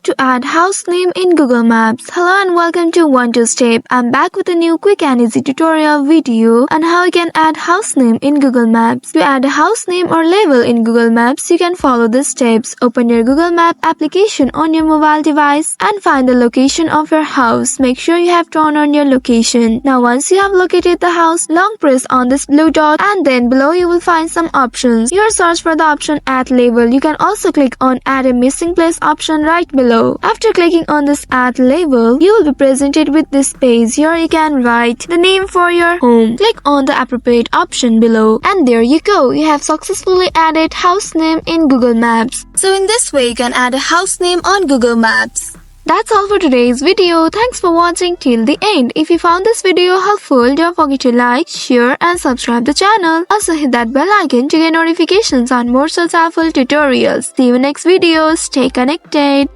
to add house name in Google Maps. Hello and welcome to 1-2-Step. I'm back with a new quick and easy tutorial video on how you can add house name in Google Maps. To add a house name or label in Google Maps, you can follow the steps. Open your Google Map application on your mobile device and find the location of your house. Make sure you have turned on your location. Now once you have located the house, long press on this blue dot and then below you will find some options. Here search for the option add label. You can also click on add a missing place option right below. After clicking on this add label, you will be presented with this page. Here you can write the name for your home. Click on the appropriate option below and there you go. You have successfully added house name in Google Maps. So in this way you can add a house name on Google Maps. That's all for today's video. Thanks for watching till the end. If you found this video helpful, don't forget to like, share and subscribe the channel. Also hit that bell icon to get notifications on more such helpful tutorials. See you in next video. Stay connected.